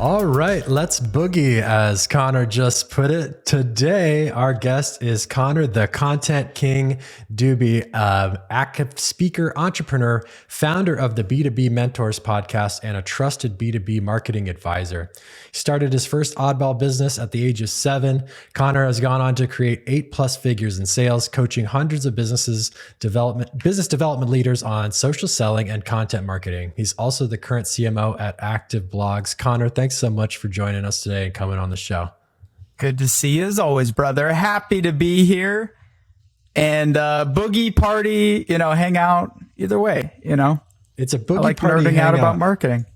All right, let's boogie, as Connor just put it. Today, our guest is Connor, the Content King Dube, active speaker, entrepreneur, founder of the B2B Mentors podcast, and a trusted B2B marketing advisor. He started his first oddball business at the age of 7. Connor has gone on to create 8+ figures in sales, coaching hundreds of business development leaders on social selling and content marketing. He's also the current CMO at Active Blogs. Connor, thanks so much for joining us today and coming on the show. Good to see you as always, brother. Happy to be here and boogie party, hang out either way, It's a boogie I like party nerding out about marketing.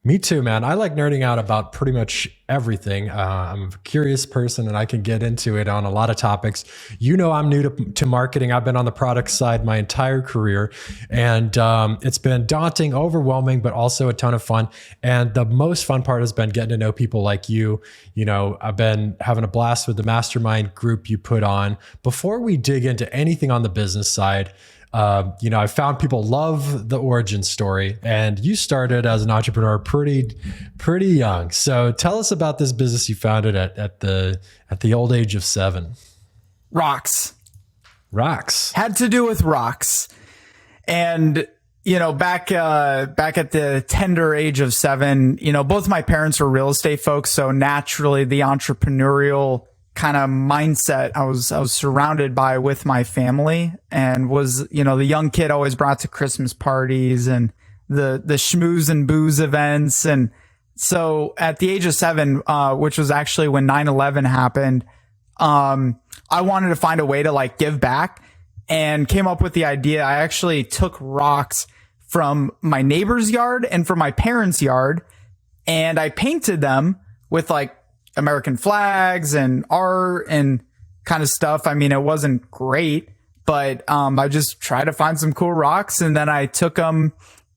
Me too, man. I like nerding out about pretty much everything. I'm a curious person and I can get into it on a lot of topics. I'm new to marketing. I've been on the product side my entire career, and it's been daunting, overwhelming, but also a ton of fun. And the most fun part has been getting to know people like you. I've been having a blast with the mastermind group you put on. Before we dig into anything on the business side, I found people love the origin story, and you started as an entrepreneur pretty young. So tell us about this business you founded at the old age of 7. Rocks. Had to do with rocks. And, back at the tender age of 7, both my parents were real estate folks. So naturally the entrepreneurial kind of mindset I was surrounded by with my family, and was, the young kid always brought to Christmas parties and the schmooze and booze events. And so at the age of 7, which was actually when 9/11 happened, I wanted to find a way to give back, and came up with the idea. I actually took rocks from my neighbor's yard and from my parents' yard, and I painted them with American flags and art and kind of stuff. I mean, it wasn't great, but I just tried to find some cool rocks, and then I took them,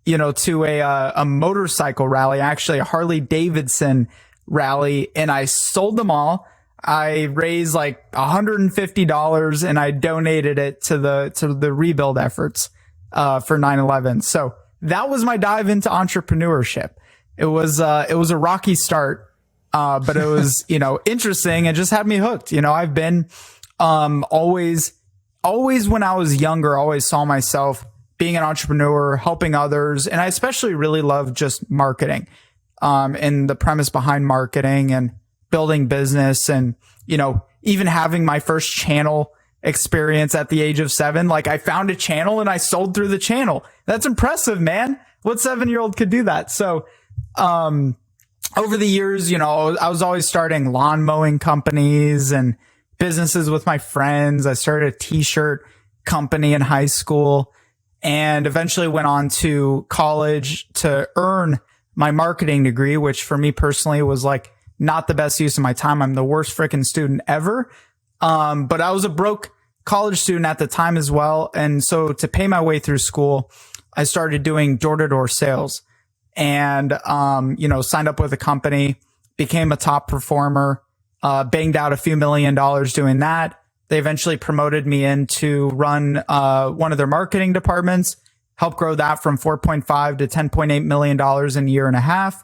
to a motorcycle rally, actually a Harley Davidson rally, and I sold them all. I raised $150 and I donated it to the rebuild efforts for 9/11. So that was my dive into entrepreneurship. It was a rocky start. But it was, interesting and just had me hooked. I've been, always when I was younger, always saw myself being an entrepreneur, helping others. And I especially really love just marketing, and the premise behind marketing and building business, and, even having my first channel experience at the age of 7. I found a channel and I sold through the channel. That's impressive, man. What 7-year-old could do that? So, over the years, I was always starting lawn mowing companies and businesses with my friends. I started a t-shirt company in high school, and eventually went on to college to earn my marketing degree, which for me personally was not the best use of my time. I'm the worst freaking student ever. But I was a broke college student at the time as well. And so to pay my way through school, I started doing door-to-door sales. And, signed up with a company, became a top performer, banged out a few $1 million doing that. They eventually promoted me in to run, one of their marketing departments, helped grow that from 4.5 to $10.8 million in a year and a half.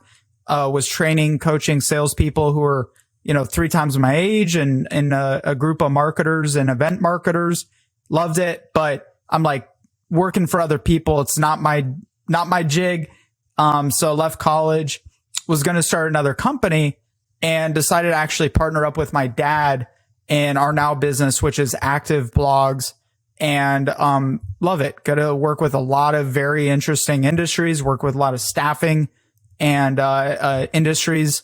Was training, coaching salespeople who were, 3 times my age, and a group of marketers and event marketers. Loved it. But I'm working for other people. It's not my jig. So I left college, was going to start another company, and decided to actually partner up with my dad in our now business, which is Active Blogs, and, love it. Got to work with a lot of very interesting industries, work with a lot of staffing and, industries,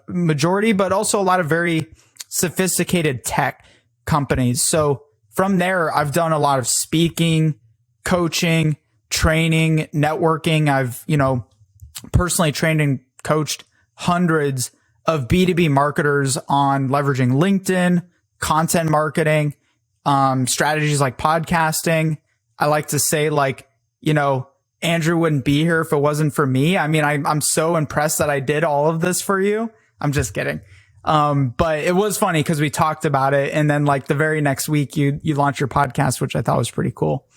majority, but also a lot of very sophisticated tech companies. So from there, I've done a lot of speaking, coaching, training, networking. I've, personally trained and coached hundreds of B2B marketers on leveraging LinkedIn, content marketing, strategies like podcasting. I like to say Andrew wouldn't be here if it wasn't for me. I mean, I'm so impressed that I did all of this for you. I'm just kidding. But it was funny because we talked about it. And then the very next week you launched your podcast, which I thought was pretty cool.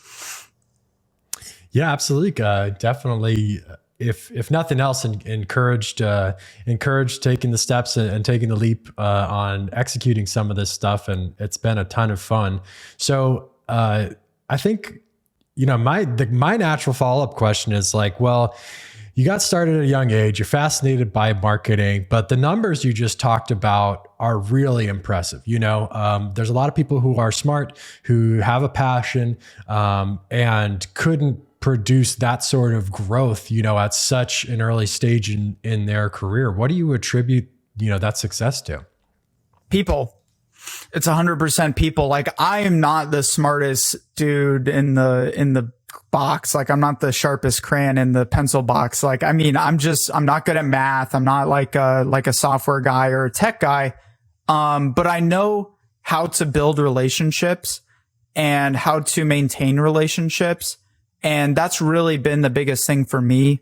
Yeah, absolutely. Definitely if nothing else, encouraged taking the steps and taking the leap on executing some of this stuff, and it's been a ton of fun. So I think my natural follow-up question is like, well, you got started at a young age, you're fascinated by marketing, but the numbers you just talked about are really impressive. There's a lot of people who are smart, who have a passion, and couldn't produce that sort of growth, at such an early stage in their career. What do you attribute, that success to? People. It's 100% people. Like, I am not the smartest dude in the box. Like, I'm not the sharpest crayon in the pencil box. Like, I mean, I'm not good at math. I'm not like a software guy or a tech guy. But I know how to build relationships and how to maintain relationships. And that's really been the biggest thing for me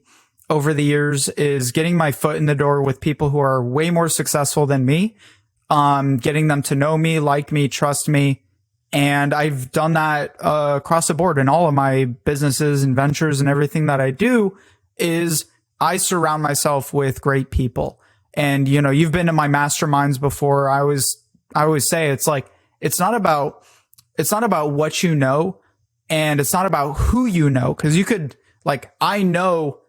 over the years, is getting my foot in the door with people who are way more successful than me, getting them to know me, like me, trust me. And I've done that across the board in all of my businesses and ventures, and everything that I do is I surround myself with great people. And, you've been to my masterminds before. I always say it's like, it's not about what you know, and it's not about who you know. Cause you could, like, I know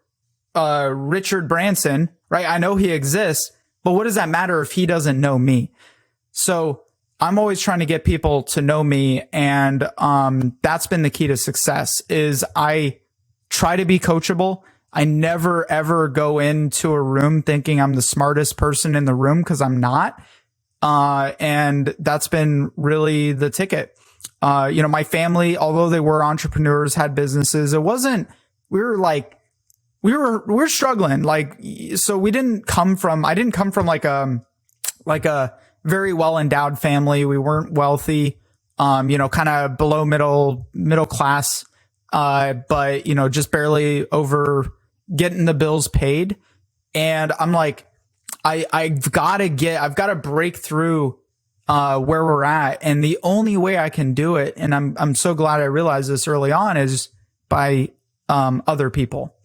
Richard Branson, right? I know he exists, but what does that matter if he doesn't know me? So I'm always trying to get people to know me. And that's been the key to success, is I try to be coachable. I never, ever go into a room thinking I'm the smartest person in the room, because I'm not. And that's been really the ticket. My family, although they were entrepreneurs, had businesses. It wasn't, we were struggling. Like, so I didn't come from like a very well endowed family. We weren't wealthy, kind of below middle class, but just barely over getting the bills paid. And I'm like, I've got to break through where we're at. And the only way I can do it, and I'm so glad I realized this early on, is by other people.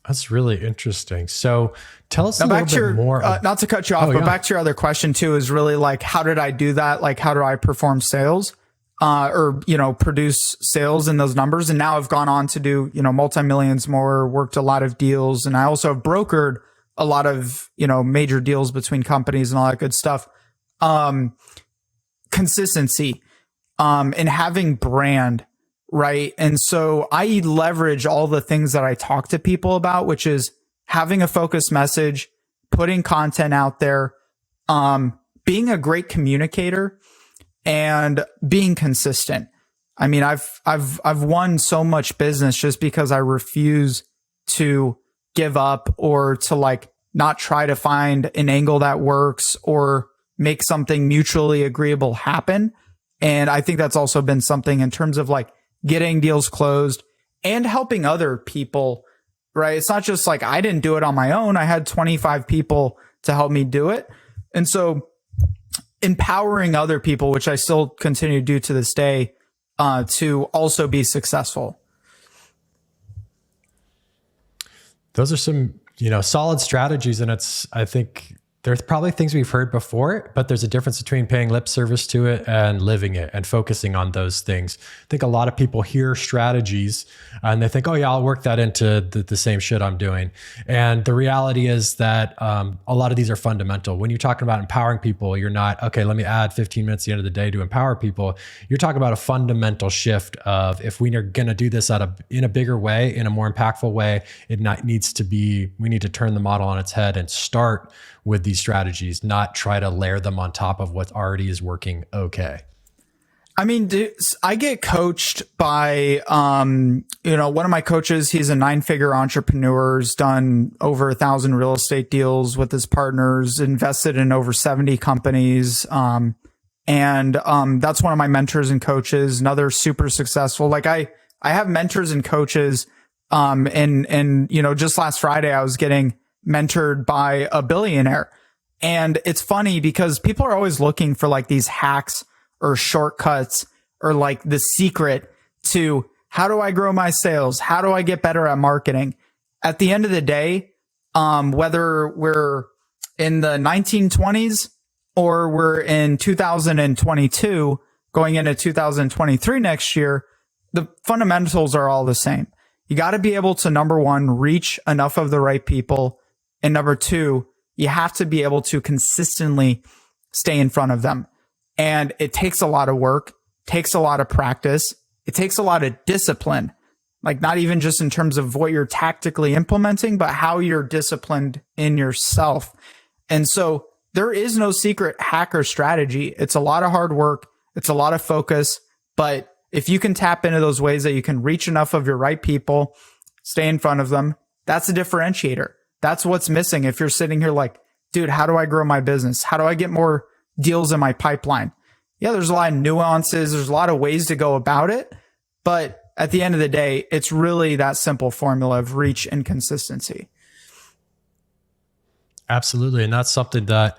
That's really interesting. So tell us a little bit more. Not to cut you off, but back to your other question too, is really like, how did I do that? Like, how do I perform sales, or produce sales in those numbers? And now I've gone on to do, multi-millions more, worked a lot of deals. And I also have brokered a lot of, major deals between companies and all that good stuff. Consistency, and having brand, right? And so I leverage all the things that I talk to people about, which is having a focused message, putting content out there, being a great communicator, and being consistent. I mean, I've won so much business just because I refuse to give up, or to like not try to find an angle that works or make something mutually agreeable happen. And I think that's also been something in terms of like getting deals closed and helping other people, right? It's not just like I didn't do it on my own. I had 25 people to help me do it. And so empowering other people, which I still continue to do to this day, to also be successful. Those are some, solid strategies. And I think there's probably things we've heard before, but there's a difference between paying lip service to it and living it and focusing on those things. I think a lot of people hear strategies and they think, oh yeah, I'll work that into the same shit I'm doing. And the reality is that a lot of these are fundamental. When you're talking about empowering people, you're not, okay, let me add 15 minutes at the end of the day to empower people. You're talking about a fundamental shift of, if we are going to do this in a bigger way, in a more impactful way, we need to turn the model on its head and start with these strategies, not try to layer them on top of what already is working okay. I mean, I get coached by, one of my coaches. He's a 9-figure entrepreneur, has done over 1,000 real estate deals with his partners, invested in over 70 companies. And that's one of my mentors and coaches, another super successful. Like I have mentors and coaches. And just last Friday, I was getting mentored by a billionaire. And it's funny because people are always looking for like these hacks or shortcuts or like the secret to How do I grow my sales? How do I get better at marketing? At the end of the day, whether we're in the 1920s or we're in 2022, going into 2023 next year, the fundamentals are all the same. You got to be able to, number one, reach enough of the right people. And number two, you have to be able to consistently stay in front of them. And it takes a lot of work, takes a lot of practice. It takes a lot of discipline, like not even just in terms of what you're tactically implementing, but how you're disciplined in yourself. And so there is no secret hack or strategy. It's a lot of hard work. It's a lot of focus. But if you can tap into those ways that you can reach enough of your right people, stay in front of them, that's a differentiator. That's what's missing. If you're sitting here like, dude, how do I grow my business? How do I get more deals in my pipeline? Yeah, there's a lot of nuances. There's a lot of ways to go about it. But at the end of the day, it's really that simple formula of reach and consistency. Absolutely. And that's something that,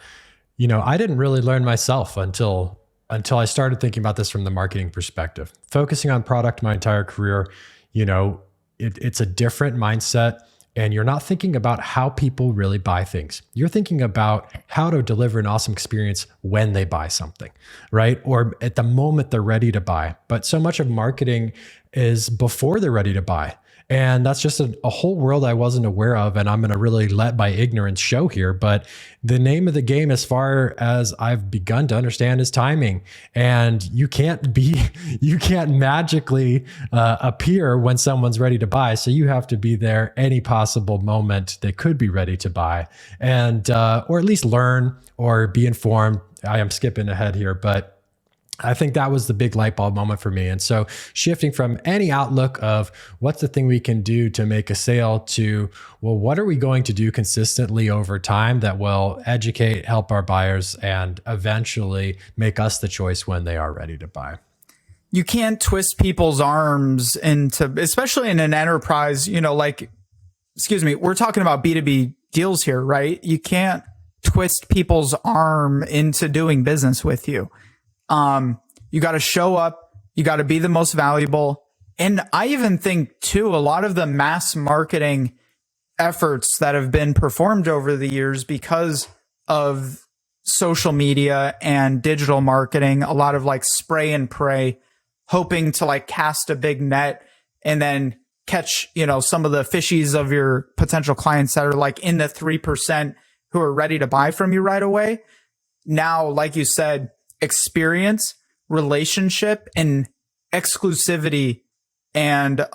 I didn't really learn myself until I started thinking about this from the marketing perspective. Focusing on product my entire career, it's a different mindset. And you're not thinking about how people really buy things. You're thinking about how to deliver an awesome experience when they buy something, right? Or at the moment they're ready to buy. But so much of marketing is before they're ready to buy. And that's just a whole world I wasn't aware of. And I'm going to really let my ignorance show here. But the name of the game, as far as I've begun to understand, is timing. And you can't magically appear when someone's ready to buy. So you have to be there any possible moment they could be ready to buy, and or at least learn or be informed. I am skipping ahead here, but I think that was the big light bulb moment for me. And so shifting from any outlook of what's the thing we can do to make a sale to, well, what are we going to do consistently over time that will educate, help our buyers, and eventually make us the choice when they are ready to buy? You can't twist people's arms into, especially in an enterprise, we're talking about B2B deals here, right? You can't twist people's arm into doing business with you. You got to show up. You got to be the most valuable. And I even think too, a lot of the mass marketing efforts that have been performed over the years because of social media and digital marketing, a lot of like spray and pray, hoping to like cast a big net and then catch, some of the fishies of your potential clients that are like in the 3% who are ready to buy from you right away. Now, like you said, experience, relationship, and exclusivity and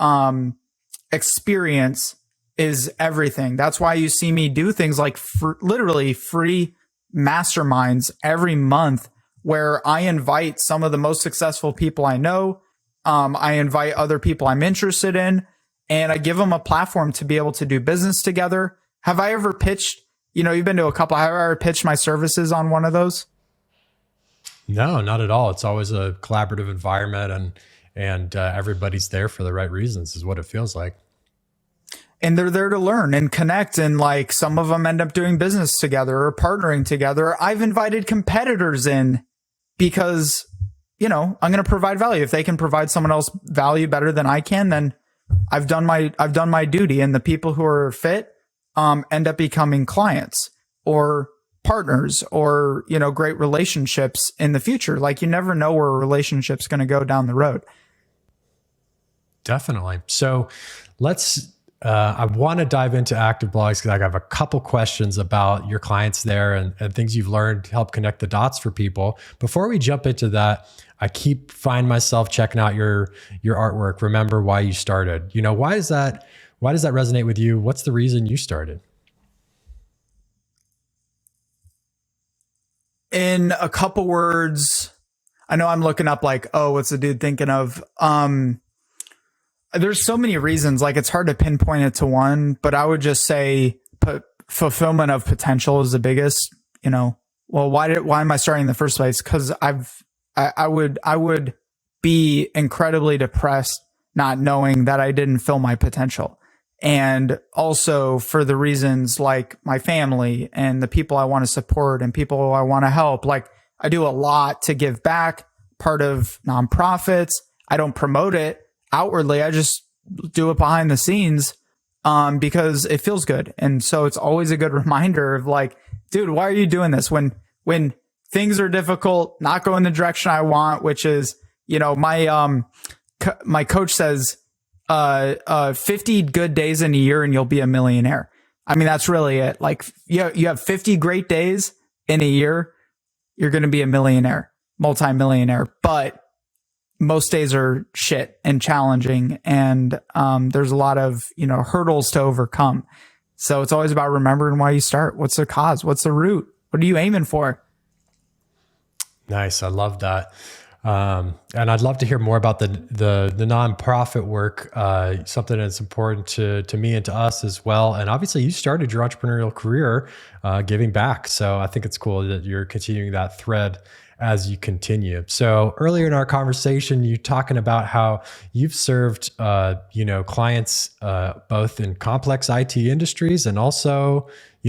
experience is everything. That's why you see me do things like literally free masterminds every month where I invite some of the most successful people I know. I invite other people I'm interested in, and I give them a platform to be able to do business together. Have I ever pitched, you've been to a couple, have I ever pitched my services on one of those? No, not at all. It's always a collaborative environment, and everybody's there for the right reasons is what it feels like. And they're there to learn and connect. And like some of them end up doing business together or partnering together. I've invited competitors in because, I'm going to provide value. If they can provide someone else value better than I can, then I've done my duty. And the people who are fit end up becoming clients or partners or, great relationships in the future. Like you never know where a relationship's going to go down the road. Definitely. So I want to dive into Active Blogs because I have a couple questions about your clients there and things you've learned to help connect the dots for people. Before we jump into that, I find myself checking out your artwork. Remember why you started. Why does that resonate with you? What's the reason you started? In a couple words, I know I'm looking up like, oh, what's the dude thinking of? There's so many reasons, like it's hard to pinpoint it to one, but I would just say fulfillment of potential is the biggest, why am I starting in the first place? Cause I would be incredibly depressed not knowing that I didn't fill my potential. And also for the reasons like my family and the people I want to support and people I want to help. Like I do a lot to give back, part of nonprofits. I don't promote it. outwardly. I just do it behind the scenes because it feels good. And so it's always a good reminder of like, dude, why are you doing this when things are difficult, not going the direction I want, which is, my coach says 50 good days in a year and you'll be a millionaire. I mean, that's really it. Like you have 50 great days in a year, you're going to be a millionaire, multimillionaire. But most days are shit and challenging, and there's a lot of hurdles to overcome. So it's always about remembering why you start. What's the cause? What's the root? What are you aiming for? Nice. I love that. And I'd love to hear more about the nonprofit work, something that's important to me and to us as well. And obviously you started your entrepreneurial career, giving back. So I think it's cool that you're continuing that thread as you continue. So earlier in our conversation, you talking about how you've served, clients, both in complex IT industries and also,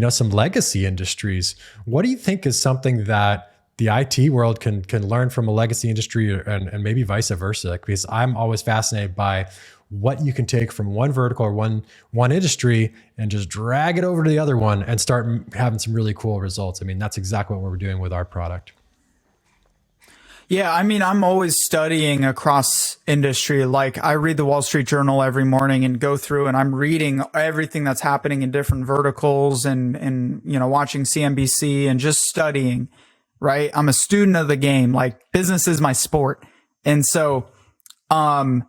some legacy industries. What do you think is something that the IT world can learn from a legacy industry and maybe vice versa? Because I'm always fascinated by what you can take from one vertical or one industry and just drag it over to the other one and start having some really cool results. I mean, that's exactly what we're doing with our product. Yeah, I mean, I'm always studying across industry. Like I read the Wall Street Journal every morning and go through and I'm reading everything that's happening in different verticals and watching CNBC and just studying, right? I'm a student of the game. Like business is my sport. And so at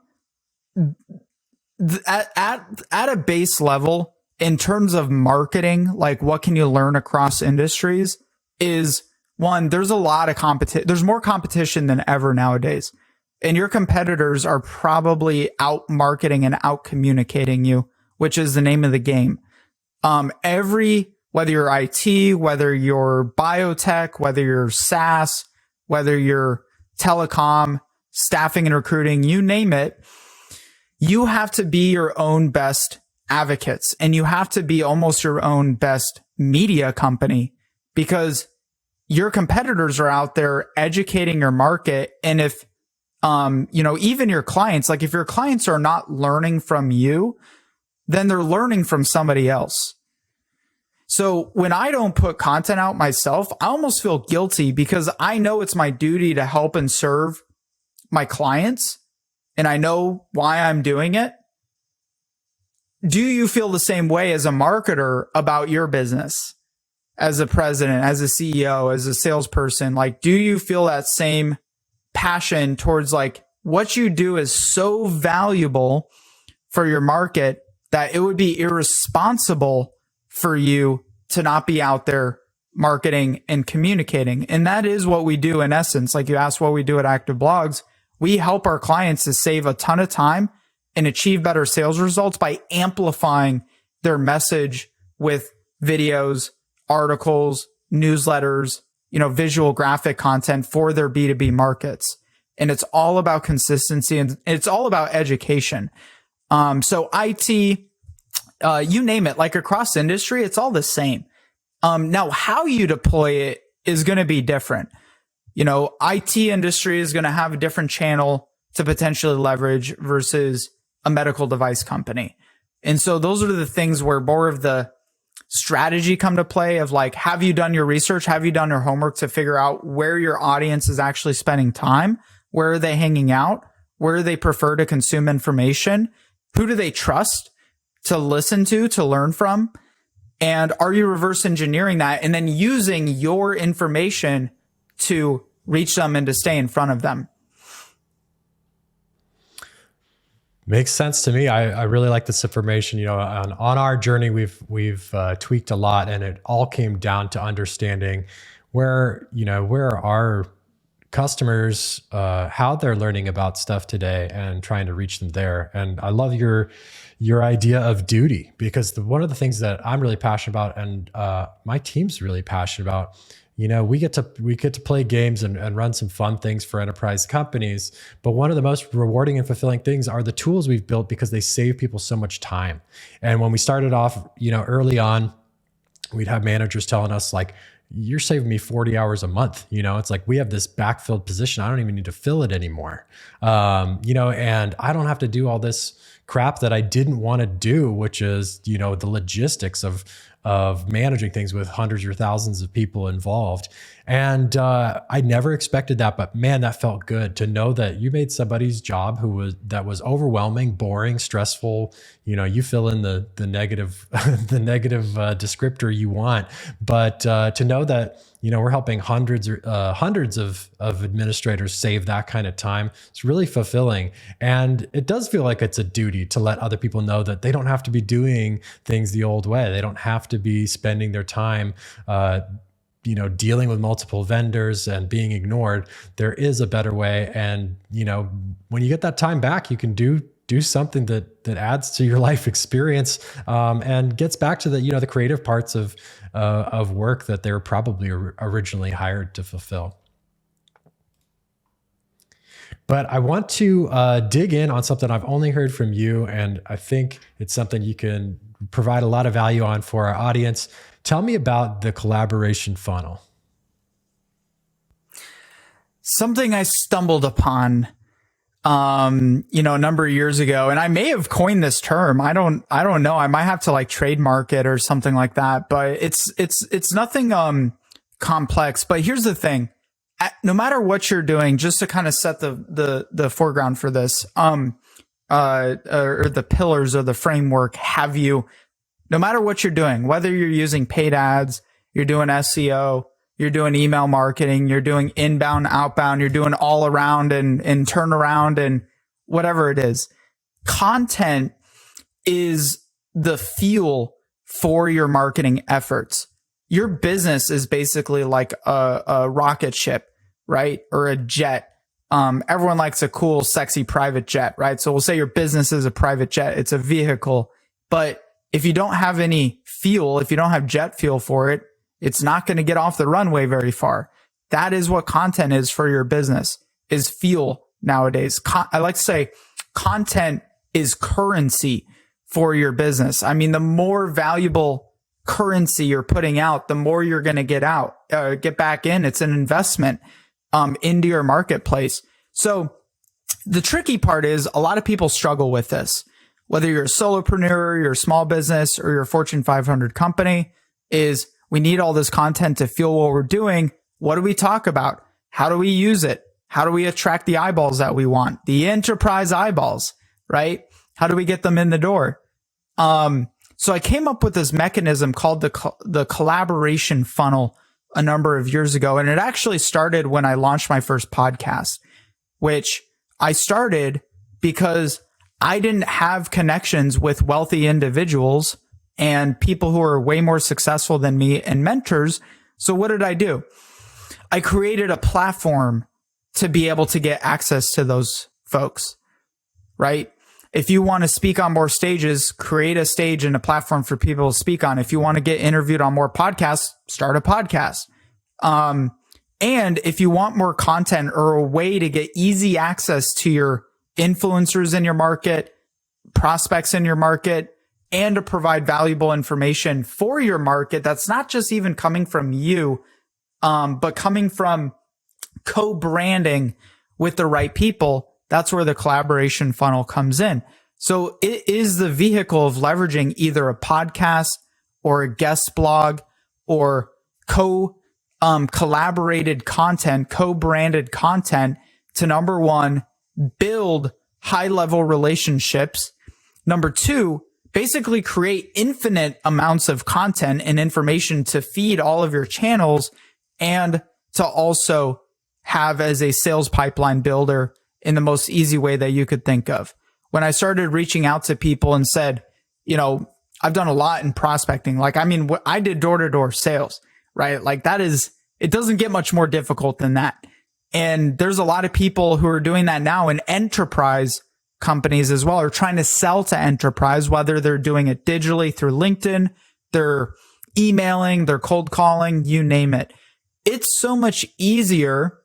a base level, in terms of marketing, like what can you learn across industries is one, there's a lot of competition. There's more competition than ever nowadays. And your competitors are probably out marketing and out communicating you, which is the name of the game. Whether you're IT, whether you're biotech, whether you're SaaS, whether you're telecom, staffing and recruiting, you name it, you have to be your own best advocates and you have to be almost your own best media company because your competitors are out there educating your market. And if, even your clients, like if your clients are not learning from you, then they're learning from somebody else. So when I don't put content out myself, I almost feel guilty because I know it's my duty to help and serve my clients. And I know why I'm doing it. Do you feel the same way as a marketer about your business? As a president, as a CEO, as a salesperson, like, do you feel that same passion towards like what you do is so valuable for your market that it would be irresponsible for you to not be out there marketing and communicating? And that is what we do in essence. Like you asked what we do at Active Blogs. We help our clients to save a ton of time and achieve better sales results by amplifying their message with videos, articles, newsletters, visual graphic content for their B2B markets. And it's all about consistency and it's all about education. So IT, you name it, like across industry, it's all the same. Now how you deploy it is going to be different. IT industry is going to have a different channel to potentially leverage versus a medical device company. And so those are the things where more of the strategy come to play of like, have you done your research? Have you done your homework to figure out where your audience is actually spending time? Where are they hanging out? Where do they prefer to consume information? Who do they trust to listen to learn from? And are you reverse engineering that and then using your information to reach them and to stay in front of them? Makes sense to me. I really like this information. On our journey, we've tweaked a lot, and it all came down to understanding where our customers, how they're learning about stuff today, and trying to reach them there. And I love your idea of duty, because one of the things that I'm really passionate about, and my team's really passionate about. We get to play games and run some fun things for enterprise companies. But one of the most rewarding and fulfilling things are the tools we've built, because they save people so much time. And when we started off, early on, we'd have managers telling us like, you're saving me 40 hours a month. It's like, we have this backfilled position. I don't even need to fill it anymore. And I don't have to do all this crap that I didn't want to do, which is, the logistics of managing things with hundreds or thousands of people involved. And I never expected that, but man, that felt good to know that you made somebody's job that was overwhelming, boring, stressful. You fill in the negative, the negative descriptor you want, but to know that, we're helping hundreds of administrators save that kind of time. It's really fulfilling. And it does feel like it's a duty to let other people know that they don't have to be doing things the old way. They don't have to be spending their time, dealing with multiple vendors and being ignored. There is a better way. And, when you get that time back, you can do something that adds to your life experience, and gets back to the creative parts of work that they were probably originally hired to fulfill. But I want to dig in on something I've only heard from you, and I think it's something you can provide a lot of value on for our audience. Tell me about the collaboration funnel. Something I stumbled upon a number of years ago, and I may have coined this term. I don't know. I might have to like trademark it or something like that, but it's nothing complex. But here's the thing. No matter what you're doing, just to kind of set the foreground for this, or the pillars of the framework, no matter what you're doing, whether you're using paid ads, you're doing SEO, you're doing email marketing, you're doing inbound, outbound, you're doing all around and turnaround and whatever it is. Content is the fuel for your marketing efforts. Your business is basically like a rocket ship, right? Or a jet. Everyone likes a cool, sexy private jet, right? So we'll say your business is a private jet. It's a vehicle. But if you don't have any fuel, if you don't have jet fuel for it, it's not going to get off the runway very far. That is what content is for your business, is fuel nowadays. I like to say content is currency for your business. I mean, the more valuable currency you're putting out, the more you're going to get back in. It's an investment into your marketplace. So the tricky part is a lot of people struggle with this. Whether you're a solopreneur, you're a small business, or you're a Fortune 500 company, is we need all this content to fuel what we're doing. What do we talk about? How do we use it? How do we attract the eyeballs that we want? The enterprise eyeballs, right? How do we get them in the door? So I came up with this mechanism called the collaboration funnel a number of years ago. And it actually started when I launched my first podcast, which I started because I didn't have connections with wealthy individuals and people who are way more successful than me and mentors. So what did I do? I created a platform to be able to get access to those folks, right? If you want to speak on more stages, create a stage and a platform for people to speak on. If you want to get interviewed on more podcasts, start a podcast. And if you want more content or a way to get easy access to your influencers in your market, prospects in your market, and to provide valuable information for your market that's not just even coming from you, but coming from co-branding with the right people, that's where the collaboration funnel comes in. So it is the vehicle of leveraging either a podcast or a guest blog or collaborated content, co-branded content to, number one, build high-level relationships. Number two, basically create infinite amounts of content and information to feed all of your channels, and to also have as a sales pipeline builder in the most easy way that you could think of. When I started reaching out to people and said, I've done a lot in prospecting. I did door-to-door sales, right? It doesn't get much more difficult than that. And there's a lot of people who are doing that now in enterprise companies as well, are trying to sell to enterprise, whether they're doing it digitally through LinkedIn, they're emailing, they're cold calling, you name it. It's so much easier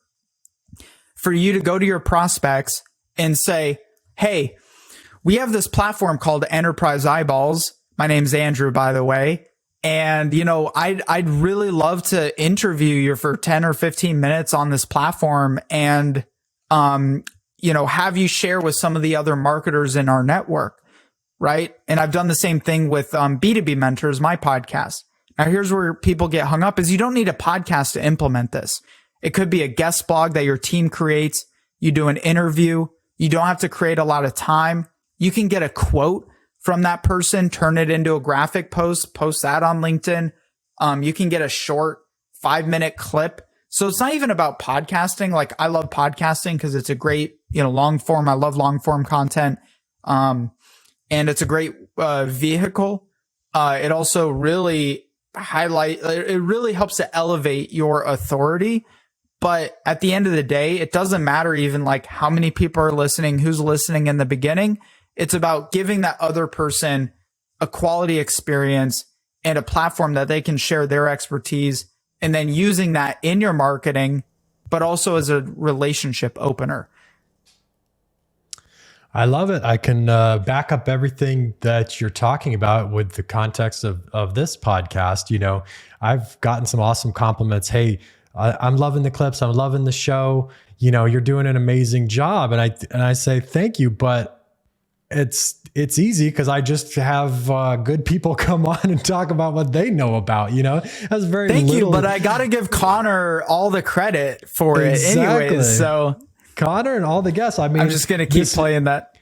for you to go to your prospects and say, hey, we have this platform called Enterprise Eyeballs. My name's Andrew, by the way. And, I'd really love to interview you for 10 or 15 minutes on this platform and, have you share with some of the other marketers in our network. Right. And I've done the same thing with B2B Mentors, my podcast. Now, here's where people get hung up is you don't need a podcast to implement this. It could be a guest blog that your team creates. You do an interview. You don't have to create a lot of time. You can get a quote from that person, turn it into a graphic post that on LinkedIn. You can get a short 5-minute clip. So it's not even about podcasting. Like I love podcasting because it's a great, long form. I love long form content. And it's a great vehicle. It also really it really helps to elevate your authority. But at the end of the day, it doesn't matter even like how many people are listening, who's listening in the beginning. It's about giving that other person a quality experience and a platform that they can share their expertise and then using that in your marketing, but also as a relationship opener. I love it. I can back up everything that you're talking about with the context of this podcast. I've gotten some awesome compliments. Hey, I'm loving the clips. I'm loving the show. You're doing an amazing job. And I say, thank you. But it's easy because I just have good people come on and talk about what they know about, that's very Thank you. But I got to give Connor all the credit for it anyways. So Connor and all the guests. I mean, I'm just going to keep playing that.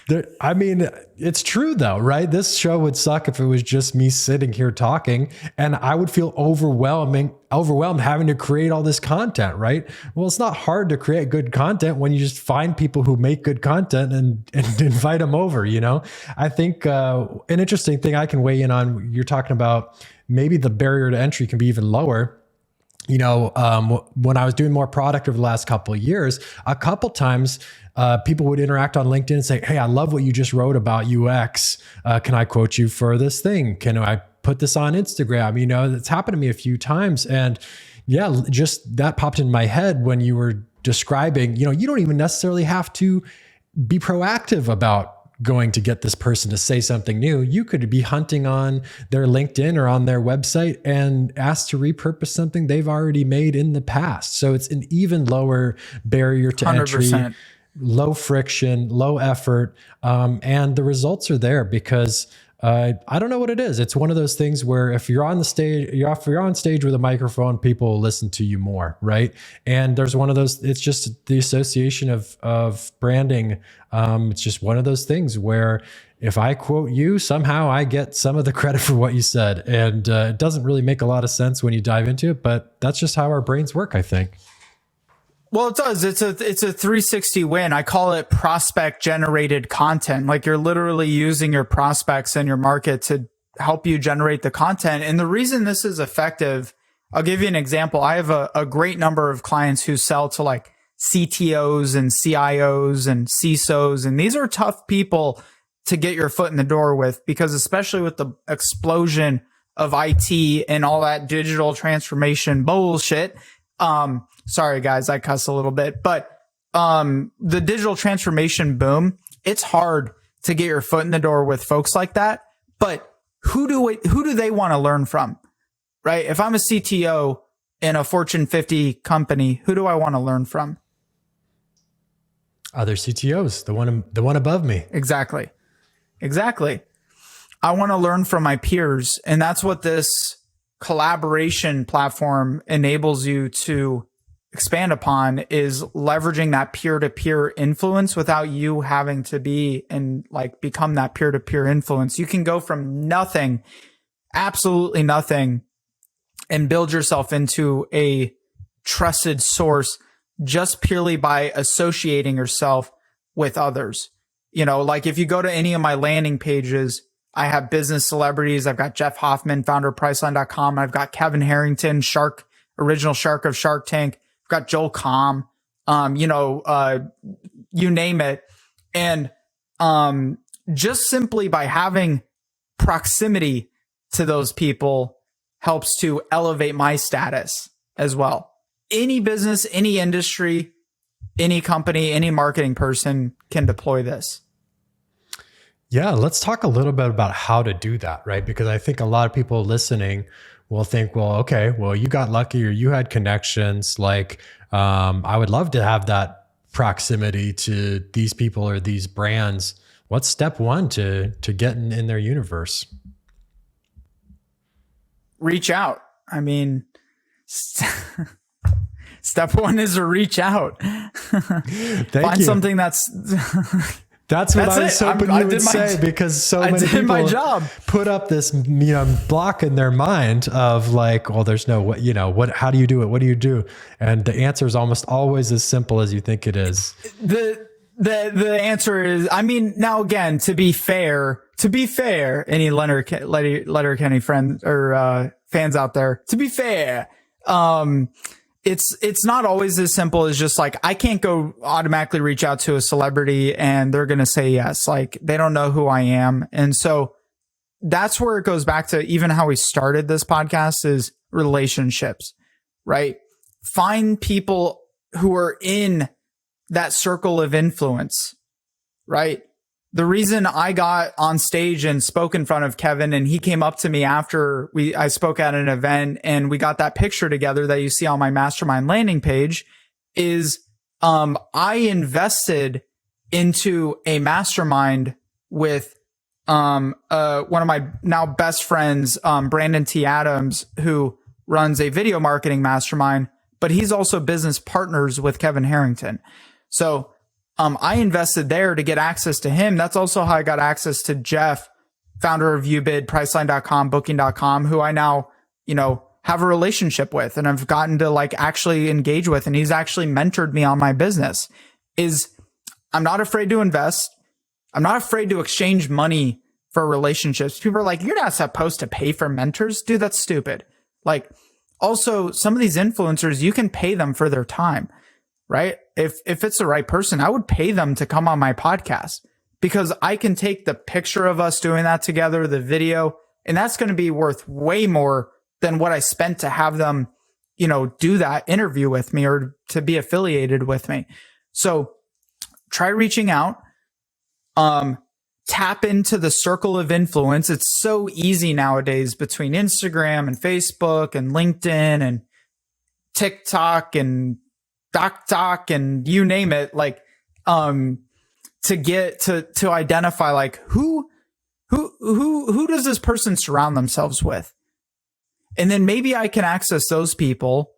It's true though, right? This show would suck if it was just me sitting here talking and I would feel overwhelmed having to create all this content, right? Well, it's not hard to create good content when you just find people who make good content and invite them over, I think an interesting thing I can weigh in on, you're talking about maybe the barrier to entry can be even lower. When I was doing more product over the last couple of years, a couple times people would interact on LinkedIn and say, hey, I love what you just wrote about UX. Can I quote you for this thing? Can I put this on Instagram? It's happened to me a few times. And yeah, just that popped in my head when you were describing, you don't even necessarily have to be proactive about going to get this person to say something new. You could be hunting on their LinkedIn or on their website and ask to repurpose something they've already made in the past. So it's an even lower barrier to 100%. Entry, low friction, low effort. And the results are there because I don't know what it is. It's one of those things where if you're on stage with a microphone, people will listen to you more, right? And there's one of those, it's just the association of branding. It's just one of those things where if I quote you, somehow I get some of the credit for what you said. And it doesn't really make a lot of sense when you dive into it, but that's just how our brains work, I think. Well, it does. It's a 360 win. I call it prospect generated content. Like you're literally using your prospects and your market to help you generate the content. And the reason this is effective, I'll give you an example. I have a great number of clients who sell to like CTOs and CIOs and CISOs. And these are tough people to get your foot in the door with because especially with the explosion of IT and all that digital transformation bullshit, sorry guys, I cuss a little bit, but the digital transformation boom, it's hard to get your foot in the door with folks like that. But who do they want to learn from? Right? If I'm a CTO in a Fortune 50 company, who do I want to learn from? Other CTOs, the one above me. Exactly. I want to learn from my peers, and that's what this collaboration platform enables you to expand upon is leveraging that peer-to-peer influence without you having to be and like become that peer-to-peer influence. You can go from nothing, absolutely nothing, and build yourself into a trusted source just purely by associating yourself with others. Like if you go to any of my landing pages, I have business celebrities. I've got Jeff Hoffman, founder of Priceline.com. I've got Kevin Harrington, original shark of Shark Tank. I've got Joel Comm, you name it. And just simply by having proximity to those people helps to elevate my status as well. Any business, any industry, any company, any marketing person can deploy this. Yeah, let's talk a little bit about how to do that, right? Because I think a lot of people listening will think, well, okay, well, you got lucky or you had connections. Like, I would love to have that proximity to these people or these brands. What's step one to getting in their universe? Reach out. I mean, step one is to reach out. Find something that's That's what I was hoping you would say, because so many people put up this, block in their mind of like, well, there's no, how do you do it? What do you do? And the answer is almost always as simple as you think it is. The answer is, I mean, now again, to be fair, any Letterkenny friends or fans out there, to be fair, it's not always as simple as just like, I can't go automatically reach out to a celebrity and they're going to say yes. Like, they don't know who I am. And so that's where it goes back to even how we started this podcast, is relationships, right? Find people who are in that circle of influence, right? The reason I got on stage and spoke in front of Kevin, and he came up to me after I spoke at an event and we got that picture together that you see on my mastermind landing page, is I invested into a mastermind with one of my now best friends, Brandon T. Adams, who runs a video marketing mastermind, but he's also business partners with Kevin Harrington. So I invested there to get access to him. That's also how I got access to Jeff, founder of UBid, Priceline.com, Booking.com, who I now, have a relationship with and I've gotten to like actually engage with. And he's actually mentored me on my business. I'm not afraid to invest. I'm not afraid to exchange money for relationships. People are like, you're not supposed to pay for mentors. Dude, that's stupid. Like, also, some of these influencers, you can pay them for their time. Right? If it's the right person, I would pay them to come on my podcast, because I can take the picture of us doing that together, the video, and that's going to be worth way more than what I spent to have them, do that interview with me or to be affiliated with me. So try reaching out, tap into the circle of influence. It's so easy nowadays between Instagram and Facebook and LinkedIn and TikTok and Doc and you name it, like, to get to identify like who does this person surround themselves with? And then maybe I can access those people,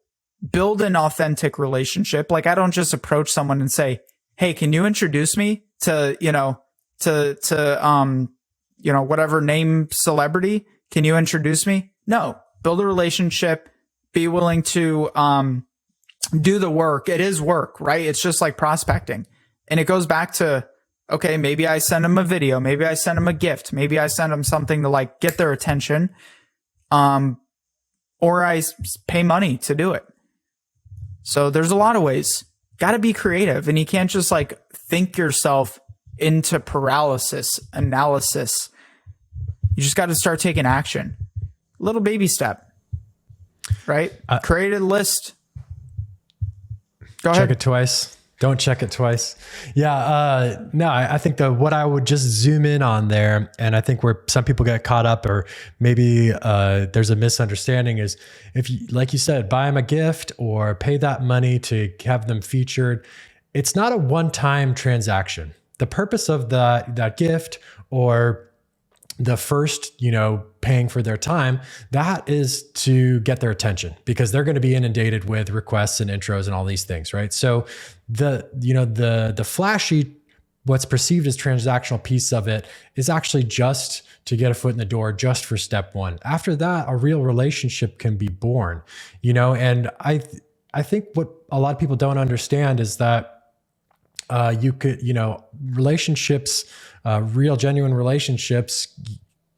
build an authentic relationship. Like, I don't just approach someone and say, hey, can you introduce me to, whatever name celebrity? Can you introduce me? No, build a relationship, be willing to, do the work. It is work, right? It's just like prospecting. And it goes back to, okay, maybe I send them a video. Maybe I send them a gift. Maybe I send them something to like get their attention. Or I pay money to do it. So there's a lot of ways. Got to be creative. And you can't just like think yourself into paralysis analysis. You just got to start taking action. Little baby step, right? Create a list. Go ahead. Check it twice. Don't check it twice. Yeah. No, I think what I would just zoom in on there, and I think where some people get caught up, or maybe there's a misunderstanding, is if you, like you said, buy them a gift or pay that money to have them featured, it's not a one-time transaction. The purpose of that gift or the first, paying for their time, that is to get their attention, because they're going to be inundated with requests and intros and all these things, right? So the flashy, what's perceived as transactional piece of it is actually just to get a foot in the door, just for step one. After that, a real relationship can be born, and I think what a lot of people don't understand is that you could, relationships, real genuine relationships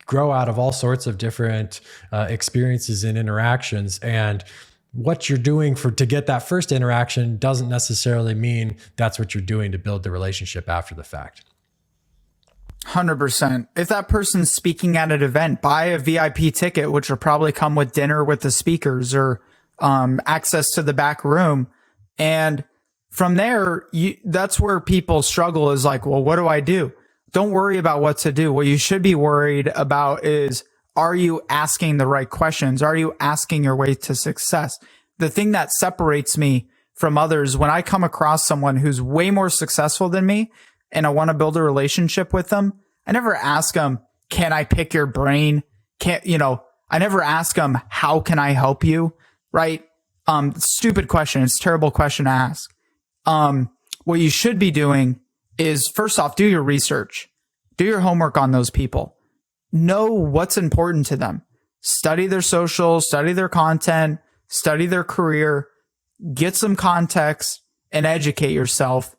grow out of all sorts of different experiences and interactions. And what you're doing to get that first interaction doesn't necessarily mean that's what you're doing to build the relationship after the fact. 100%. If that person's speaking at an event, buy a VIP ticket, which will probably come with dinner with the speakers or access to the back room. And from there, that's where people struggle, is like, well, what do I do? don't worry about what to do. What you should be worried about is, are you asking the right questions? Are you asking your way to success? The thing that separates me from others, when I come across someone who's way more successful than me and I want to build a relationship with them, I never ask them, can I pick your brain? I never ask them, how can I help you? Right? Stupid question. It's a terrible question to ask. What you should be doing is, first off, do your research, do your homework on those people, know what's important to them, study their social, study their content, study their career, get some context and educate yourself,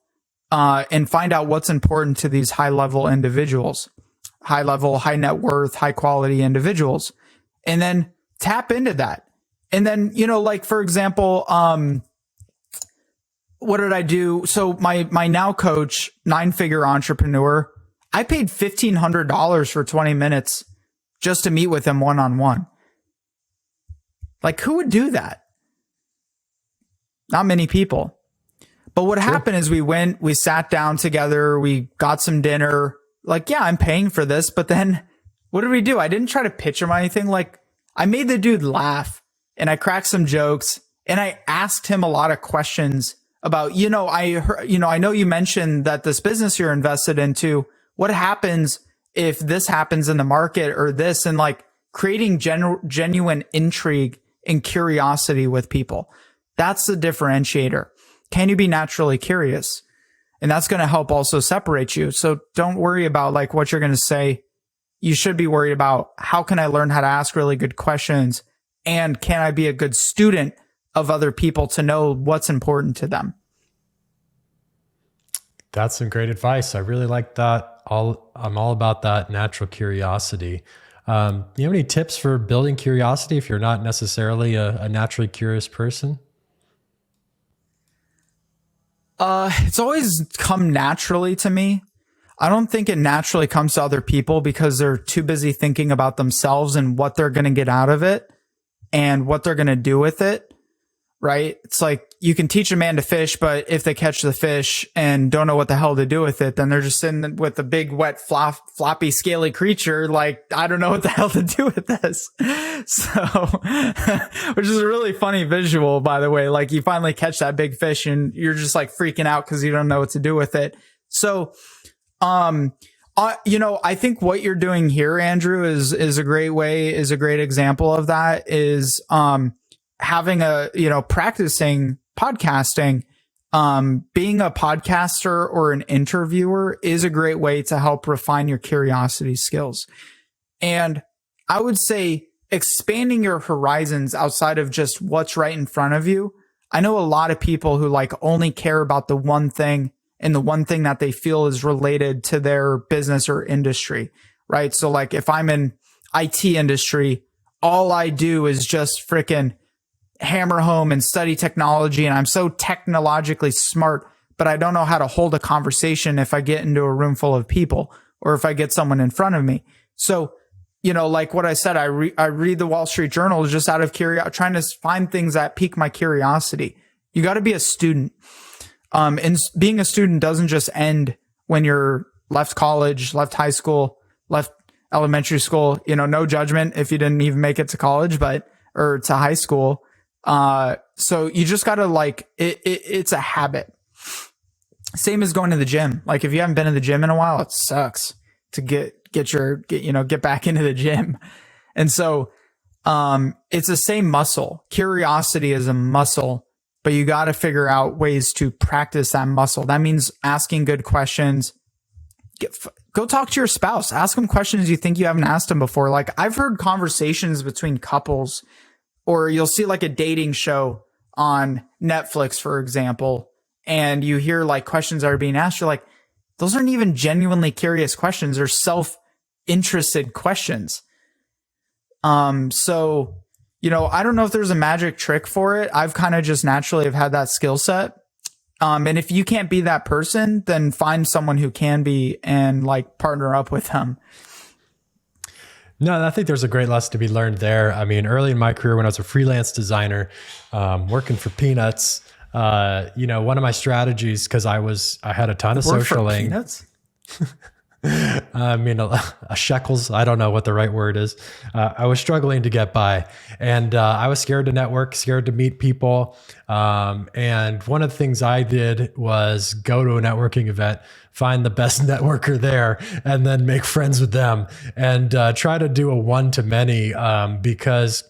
and find out what's important to these high level individuals, high level, high net worth, high quality individuals, and then tap into that. And then, like, for example, what did I do? So my now coach, 9-figure entrepreneur, I paid $1,500 for 20 minutes just to meet with him one-on-one. Like, who would do that? Not many people. But what happened is we sat down together, we got some dinner. Like, yeah, I'm paying for this. But then what did we do? I didn't try to pitch him or anything. Like, I made the dude laugh and I cracked some jokes and I asked him a lot of questions about, I know you mentioned that this business you're invested into, what happens if this happens in the market or this, and like creating genuine intrigue and curiosity with people. That's the differentiator. Can you be naturally curious? And that's going to help also separate you. So don't worry about like what you're going to say. You should be worried about, how can I learn how to ask really good questions? And can I be a good student of other people to know what's important to them? That's some great advice. I really like that. I'm all about that natural curiosity. You have any tips for building curiosity if you're not necessarily a naturally curious person? It's always come naturally to me. I don't think it naturally comes to other people because they're too busy thinking about themselves and what they're going to get out of it and what they're going to do with it. Right? It's like you can teach a man to fish, but if they catch the fish and don't know what the hell to do with it, then they're just sitting with a big, wet, floppy, scaly creature. Like, I don't know what the hell to do with this. So, which is a really funny visual, by the way. Like, you finally catch that big fish and you're just like freaking out because you don't know what to do with it. So, I think what you're doing here, Andrew, is a great example of that, is, having practicing podcasting, being a podcaster or an interviewer is a great way to help refine your curiosity skills. And I would say expanding your horizons outside of just what's right in front of you. I know a lot of people who like only care about the one thing and the one thing that they feel is related to their business or industry, right? So like if I'm in IT industry, all I do is just frickin' hammer home and study technology, and I'm so technologically smart, but I don't know how to hold a conversation if I get into a room full of people or if I get someone in front of me. So, like what I said, I read the Wall Street Journal just out of curiosity, trying to find things that pique my curiosity. You got to be a student. And being a student doesn't just end when you're left college, left high school, left elementary school, no judgment if you didn't even make it to college, or to high school. So you just gotta it's a habit. Same as going to the gym. Like if you haven't been in the gym in a while, it sucks to get back into the gym. And so, it's the same muscle. Curiosity is a muscle, but you got to figure out ways to practice that muscle. That means asking good questions. Go talk to your spouse. Ask them questions you think you haven't asked them before. Like I've heard conversations between couples, or you'll see like a dating show on Netflix, for example, and you hear like questions that are being asked. You're like, those aren't even genuinely curious questions. They're self-interested questions. So, I don't know if there's a magic trick for it. I've kind of just naturally have had that skill set. And if you can't be that person, then find someone who can be and like partner up with them. No, I think there's a great lesson to be learned there. I mean, early in my career, when I was a freelance designer, working for peanuts, one of my strategies, because I had a ton of social peanuts. I mean, a shekels. I don't know what the right word is. I was struggling to get by, and I was scared to network, scared to meet people. And one of the things I did was go to a networking event, find the best networker there, and then make friends with them, and try to do a one-to-many because.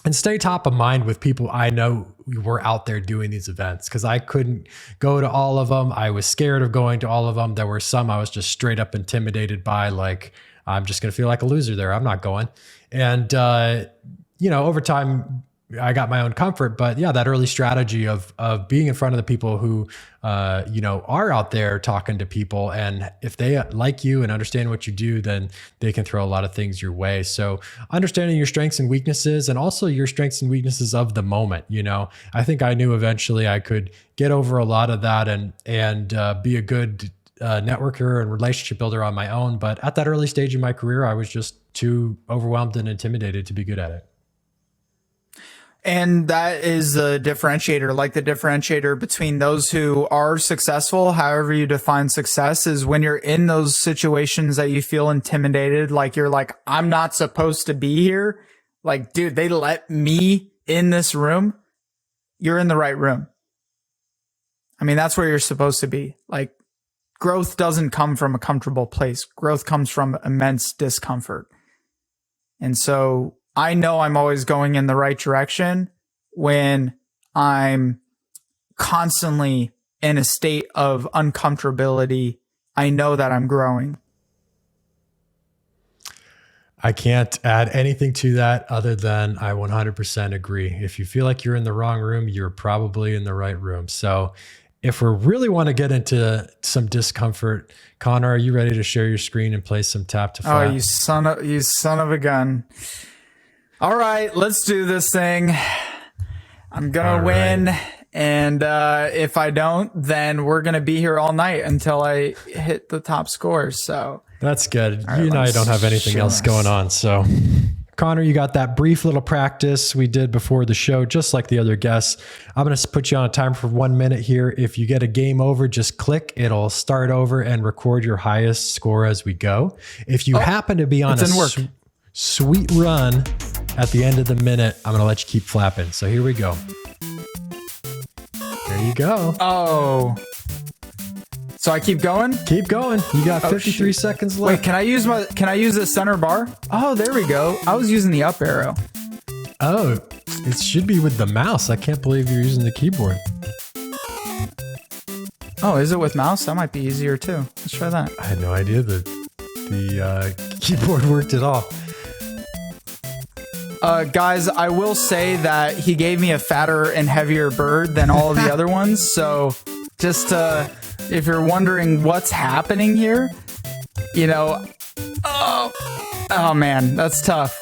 And stay top of mind with people I know were out there doing these events, because I couldn't go to all of them. I was scared of going to all of them. There were some I was just straight up intimidated by, like, I'm just going to feel like a loser there. I'm not going. And, over time, I got my own comfort, but yeah, that early strategy of being in front of the people who, are out there talking to people. And if they like you and understand what you do, then they can throw a lot of things your way. So understanding your strengths and weaknesses, and also your strengths and weaknesses of the moment. I think I knew eventually I could get over a lot of that and be a good networker and relationship builder on my own. But at that early stage in my career, I was just too overwhelmed and intimidated to be good at it. And that is the differentiator, like the differentiator between those who are successful, however you define success, is when you're in those situations that you feel intimidated, like you're like, I'm not supposed to be here. Like, dude, they let me in this room. You're in the right room. I mean, that's where you're supposed to be. Like, growth doesn't come from a comfortable place. Growth comes from immense discomfort. And so I know I'm always going in the right direction when I'm constantly in a state of uncomfortability. I know that I'm growing. I can't add anything to that other than I 100% agree. If you feel like you're in the wrong room, you're probably in the right room. So if we really want to get into some discomfort, Connor, are you ready to share your screen and play some Tap to Flat? Oh, you son of a gun. All right, let's do this thing. I'm going to win. And if I don't, then we're going to be here all night until I hit the top score. So that's good. Right, you and I don't have anything else going on. So Connor, you got that brief little practice we did before the show, just like the other guests. I'm going to put you on a timer for 1 minute here. If you get a game over, just click. It'll start over and record your highest score as we go. If you happen to be on a sweet run at the end of the minute, I'm going to let you keep flapping. So here we go. There you go. Oh. So I keep going? Keep going. You got 53 seconds left. Wait, can I use the center bar? Oh, there we go. I was using the up arrow. Oh, it should be with the mouse. I can't believe you're using the keyboard. Oh, is it with mouse? That might be easier too. Let's try that. I had no idea that the keyboard worked at all. Guys, I will say that he gave me a fatter and heavier bird than all of the other ones. So just if you're wondering what's happening here, oh man, that's tough.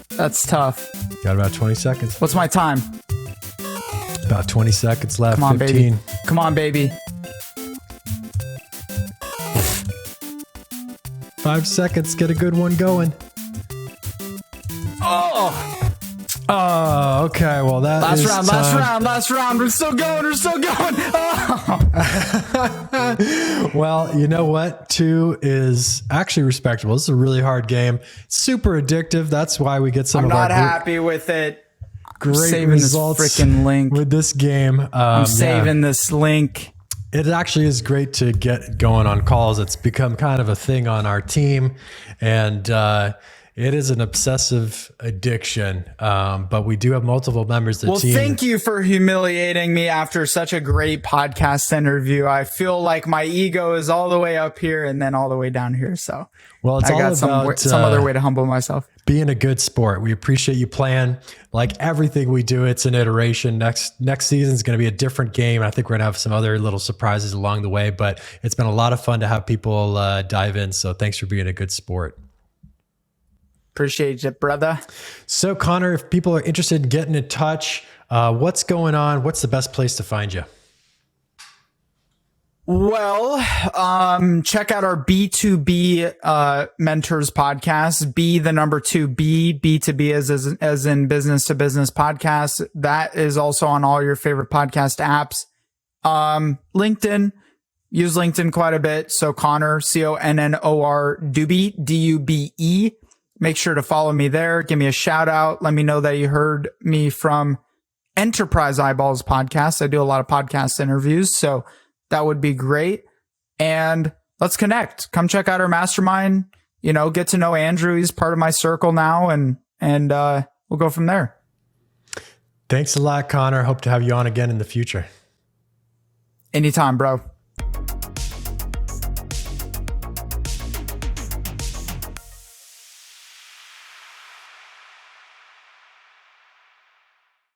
That's tough. Got about 20 seconds. What's my time? About 20 seconds left. Come on, 15. baby. Come on, baby. 5 seconds. Get a good one going. Oh, okay. Well, that last is last round. We're still going. Oh. Well, you know what? 2 is actually respectable. This is a really hard game. Super addictive. That's why we get some of our I'm not happy with it. Great results this freaking link with this game. I'm saving this link. It actually is great to get going on calls. It's become kind of a thing on our team, and it is an obsessive addiction, but we do have multiple members of the team. Well, thank you for humiliating me after such a great podcast interview. I feel like my ego is all the way up here and then all the way down here. So it's all about some other way to humble myself. Being a good sport. We appreciate you playing. Like everything we do, it's an iteration. Next season is going to be a different game. I think we're going to have some other little surprises along the way, but it's been a lot of fun to have people dive in. So thanks for being a good sport. Appreciate it, brother. So Connor, if people are interested in getting in touch, what's going on? What's the best place to find you? Well, check out our B2B Mentors podcast. B2B as in business to business podcast. That is also on all your favorite podcast apps. LinkedIn, use LinkedIn quite a bit. So Connor, Connor, Dube, Dube. Make sure to follow me there. Give me a shout out. Let me know that you heard me from Enterprise Eyeballs podcast. I do a lot of podcast interviews, so that would be great. And let's connect. Come check out our mastermind. Get to know Andrew. He's part of my circle now, and we'll go from there. Thanks a lot, Connor. Hope to have you on again in the future. Anytime, bro.